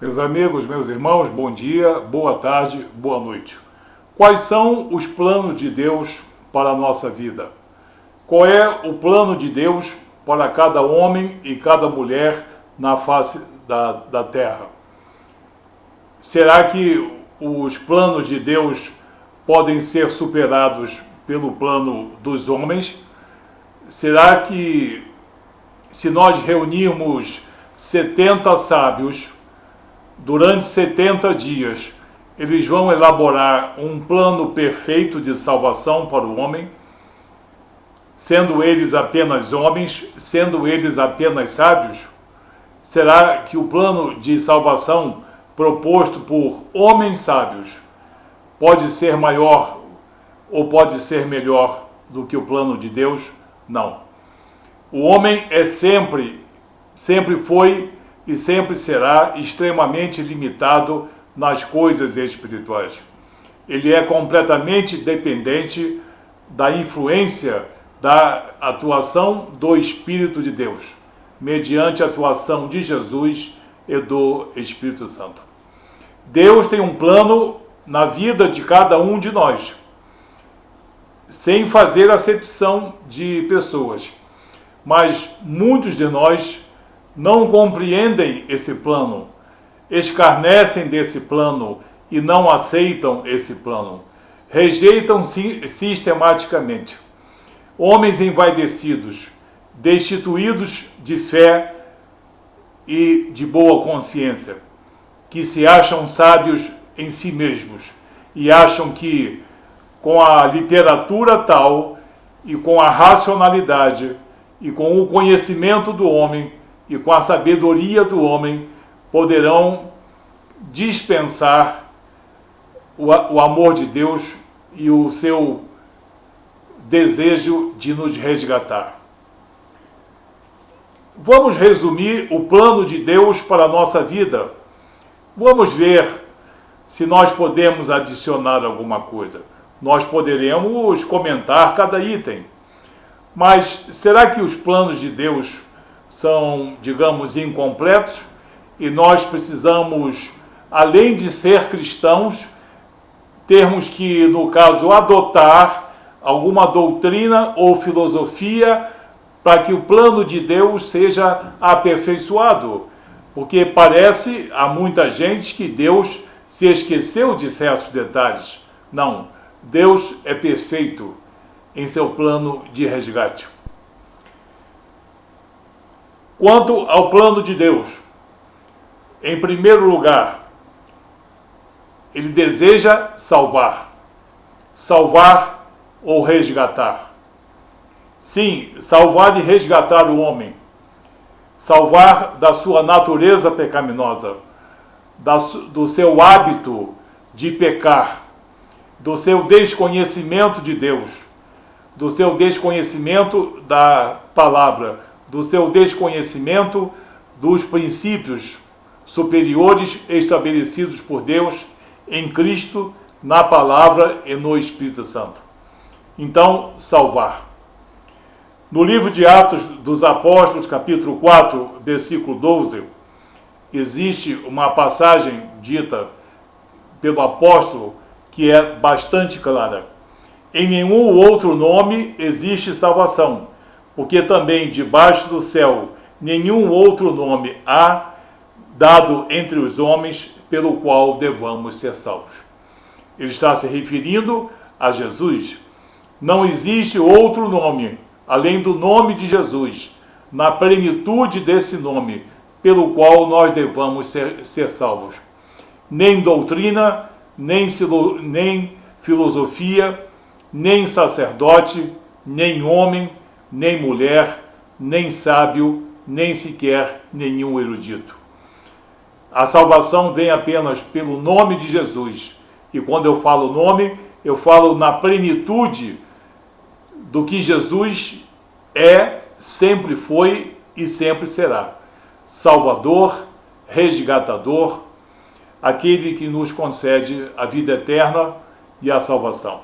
Meus amigos, meus irmãos, bom dia, boa tarde, boa noite. Quais são os planos de Deus para a nossa vida? Qual é o plano de Deus para cada homem e cada mulher na face da terra? Será que os planos de Deus podem ser superados pelo plano dos homens? Será que se nós reunirmos 70 sábios durante 70 dias, eles vão elaborar um plano perfeito de salvação para o homem, sendo eles apenas homens, sendo eles apenas sábios? Será que o plano de salvação proposto por homens sábios pode ser maior ou pode ser melhor do que o plano de Deus? Não. O homem é sempre foi e sempre será extremamente limitado nas coisas espirituais. Ele é completamente dependente da influência, da atuação do Espírito de Deus, mediante a atuação de Jesus e do Espírito Santo. Deus tem um plano na vida de cada um de nós, sem fazer acepção de pessoas. Mas muitos de nós não compreendem esse plano, escarnecem desse plano e não aceitam esse plano, rejeitam sistematicamente. Homens envaidecidos, destituídos de fé e de boa consciência, que se acham sábios em si mesmos e acham que com a literatura tal e com a racionalidade e com o conhecimento do homem e com a sabedoria do homem poderão dispensar o amor de Deus e o seu desejo de nos resgatar. Vamos resumir o plano de Deus para a nossa vida. Vamos ver se nós podemos adicionar alguma coisa. Nós poderemos comentar cada item. Mas será que os planos de Deus são, digamos, incompletos? E nós precisamos, além de ser cristãos, termos que, no caso, adotar alguma doutrina ou filosofia para que o plano de Deus seja aperfeiçoado? Porque parece a muita gente que Deus se esqueceu de certos detalhes. Não, Deus é perfeito em seu plano de resgate. Quanto ao plano de Deus, em primeiro lugar, ele deseja salvar ou resgatar. Sim, salvar e resgatar o homem, salvar da sua natureza pecaminosa, do seu hábito de pecar, do seu desconhecimento de Deus, do seu desconhecimento da palavra, do seu desconhecimento dos princípios superiores estabelecidos por Deus em Cristo, na palavra e no Espírito Santo. Então, salvar. No livro de Atos dos Apóstolos, capítulo 4, versículo 12, existe uma passagem dita pelo apóstolo que é bastante clara. Em nenhum outro nome existe salvação, porque também debaixo do céu nenhum outro nome há dado entre os homens pelo qual devamos ser salvos. Ele está se referindo a Jesus. Não existe outro nome, além do nome de Jesus, na plenitude desse nome, pelo qual nós devamos ser salvos. Nem doutrina, nem filosofia, nem sacerdote, nem homem, nem mulher, nem sábio, nem sequer nenhum erudito. A salvação vem apenas pelo nome de Jesus. E quando eu falo nome, eu falo na plenitude do que Jesus é, sempre foi e sempre será. Salvador, resgatador, aquele que nos concede a vida eterna e a salvação.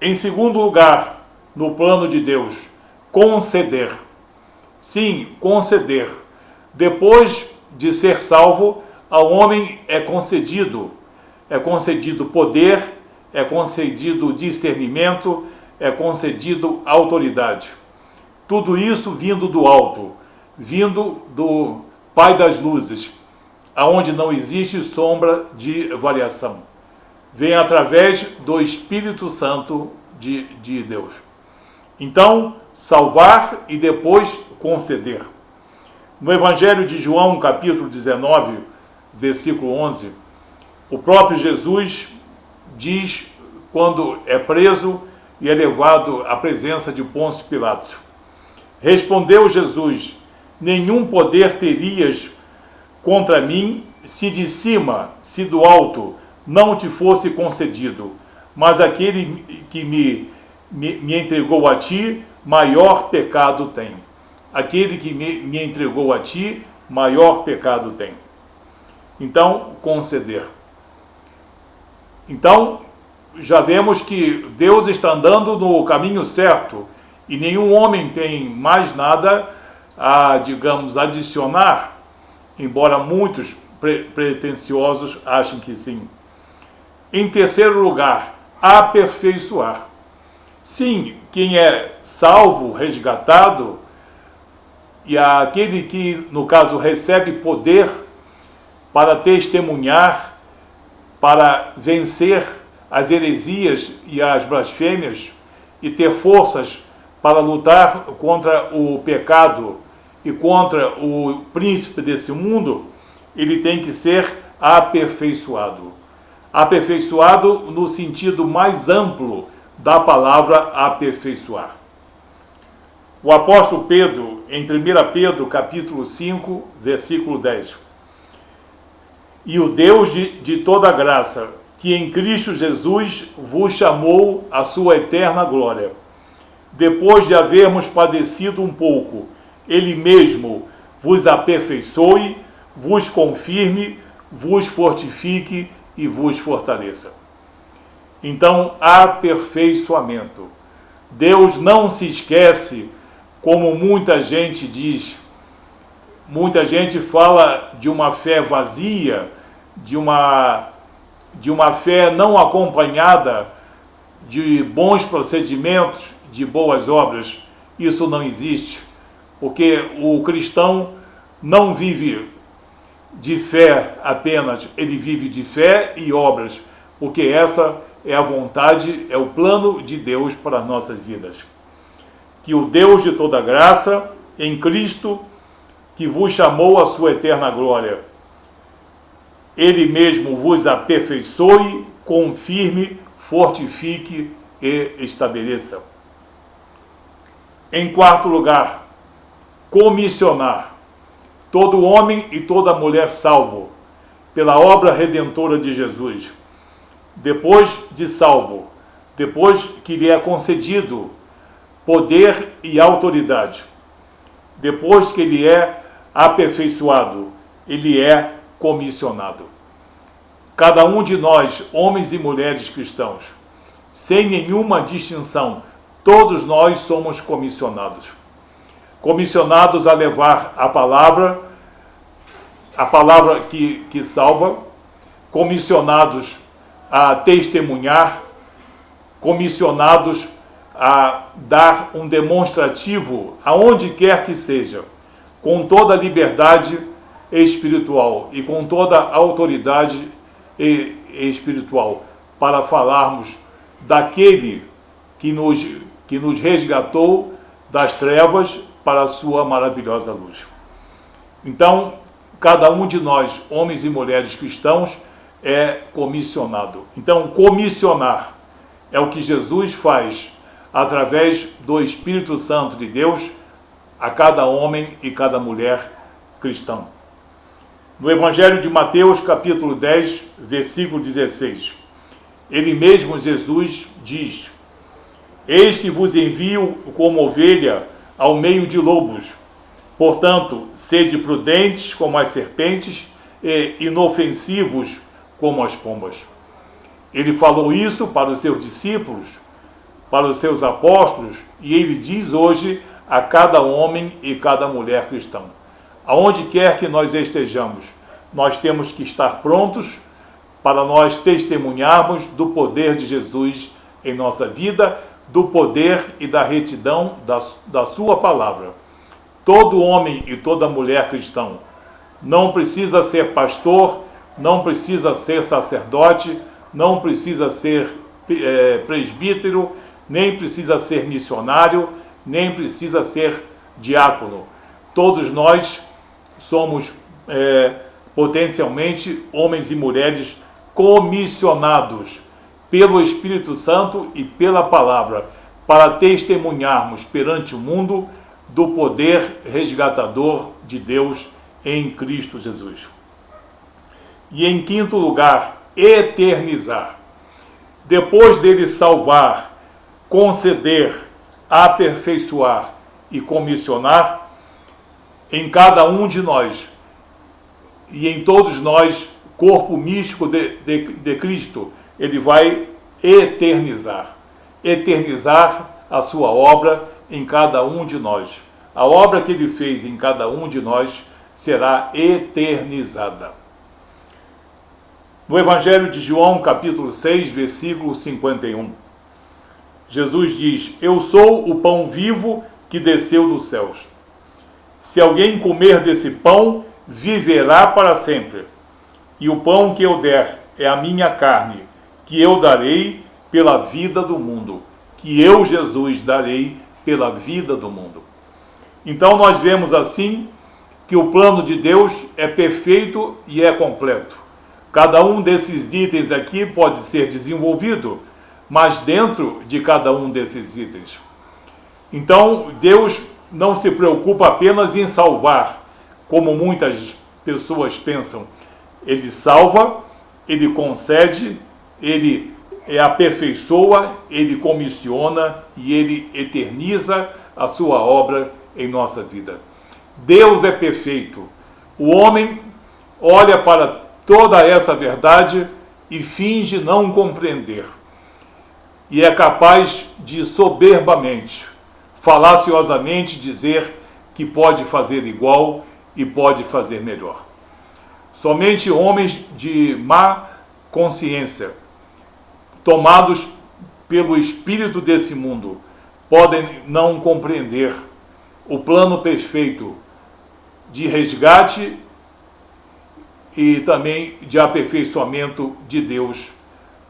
Em segundo lugar, no plano de Deus, conceder. Sim, conceder. Depois de ser salvo, ao homem é concedido poder, é concedido discernimento, é concedido autoridade. Tudo isso vindo do alto, vindo do Pai das luzes, aonde não existe sombra de variação. Vem através do Espírito Santo de Deus. Então, salvar e depois conceder. No Evangelho de João, capítulo 19, versículo 11, o próprio Jesus diz, quando é preso e é levado à presença de Pôncio Pilatos: respondeu Jesus: nenhum poder terias contra mim se de cima, se do alto, não te fosse concedido. Mas aquele que me entregou a ti, maior pecado tem. Aquele que me entregou a ti, maior pecado tem. Então, conceder. Então, já vemos que Deus está andando no caminho certo e nenhum homem tem mais nada a, digamos, adicionar, embora muitos pretensiosos achem que sim. Em terceiro lugar, aperfeiçoar. Sim, quem é salvo, resgatado, e aquele que, no caso, recebe poder para testemunhar, para vencer as heresias e as blasfêmias e ter forças para lutar contra o pecado e contra o príncipe desse mundo, ele tem que ser aperfeiçoado. Aperfeiçoado no sentido mais amplo da palavra aperfeiçoar. O apóstolo Pedro, em 1 Pedro, capítulo 5, versículo 10. E o Deus de toda graça, que em Cristo Jesus vos chamou à sua eterna glória, depois de havermos padecido um pouco, Ele mesmo vos aperfeiçoe, vos confirme, vos fortifique e vos fortaleça. Então, aperfeiçoamento. Deus não se esquece, como muita gente diz. Muita gente fala de uma fé vazia, de uma fé não acompanhada de bons procedimentos, de boas obras. Isso não existe, porque o cristão não vive de fé apenas, ele vive de fé e obras, porque essa é a vontade, é o plano de Deus para as nossas vidas. Que o Deus de toda graça, em Cristo, que vos chamou à sua eterna glória, Ele mesmo vos aperfeiçoe, confirme, fortifique e estabeleça. Em quarto lugar, comissionar todo homem e toda mulher salvo pela obra redentora de Jesus. Depois de salvo, depois que lhe é concedido poder e autoridade, depois que ele é aperfeiçoado, ele é comissionado. Cada um de nós, homens e mulheres cristãos, sem nenhuma distinção, todos nós somos comissionados. Comissionados a levar a palavra que salva, comissionados a testemunhar, comissionados a dar um demonstrativo aonde quer que seja, com toda a liberdade espiritual e com toda a autoridade espiritual, para falarmos daquele que nos resgatou das trevas para a sua maravilhosa luz. Então, cada um de nós, homens e mulheres cristãos, é comissionado. Então, comissionar é o que Jesus faz através do Espírito Santo de Deus a cada homem e cada mulher cristão. No Evangelho de Mateus, capítulo 10, versículo 16, ele mesmo, Jesus, diz: eis que vos envio como ovelha ao meio de lobos. Portanto, sede prudentes como as serpentes e inofensivos como as pombas. Ele falou isso para os seus discípulos, para os seus apóstolos, e ele diz hoje a cada homem e cada mulher cristão: aonde quer que nós estejamos, nós temos que estar prontos para nós testemunharmos do poder de Jesus em nossa vida, do poder e da retidão da sua palavra. Todo homem e toda mulher cristão não precisa ser pastor, não precisa ser sacerdote, não precisa ser presbítero, nem precisa ser missionário, nem precisa ser diácono. Todos nós somos potencialmente homens e mulheres comissionados pelo Espírito Santo e pela palavra para testemunharmos perante o mundo do poder resgatador de Deus em Cristo Jesus. E em quinto lugar, eternizar. Depois dele salvar, conceder, aperfeiçoar e comissionar, em cada um de nós e em todos nós, corpo místico de Cristo, ele vai eternizar a sua obra em cada um de nós. A obra que ele fez em cada um de nós será eternizada. No Evangelho de João, capítulo 6, versículo 51, Jesus diz: eu sou o pão vivo que desceu dos céus. Se alguém comer desse pão, viverá para sempre. E o pão que eu der é a minha carne, que eu darei pela vida do mundo. Que eu, Jesus, darei pela vida do mundo. Então nós vemos assim que o plano de Deus é perfeito e é completo. Cada um desses itens aqui pode ser desenvolvido, mas dentro de cada um desses itens. Então Deus não se preocupa apenas em salvar, como muitas pessoas pensam. Ele salva, ele concede, ele aperfeiçoa, ele comissiona e ele eterniza a sua obra em nossa vida. Deus é perfeito. O homem olha para toda essa verdade e finge não compreender. E é capaz de soberbamente, falaciosamente dizer que pode fazer igual e pode fazer melhor. Somente homens de má consciência, tomados pelo espírito desse mundo, podem não compreender o plano perfeito de resgate e também de aperfeiçoamento de Deus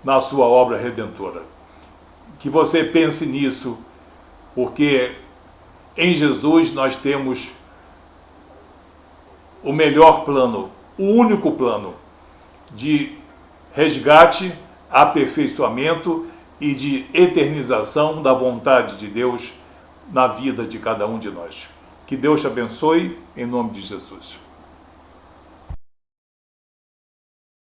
na sua obra redentora. Que você pense nisso, porque em Jesus nós temos o melhor plano, o único plano de resgate, aperfeiçoamento e de eternização da vontade de Deus na vida de cada um de nós. Que Deus te abençoe, em nome de Jesus.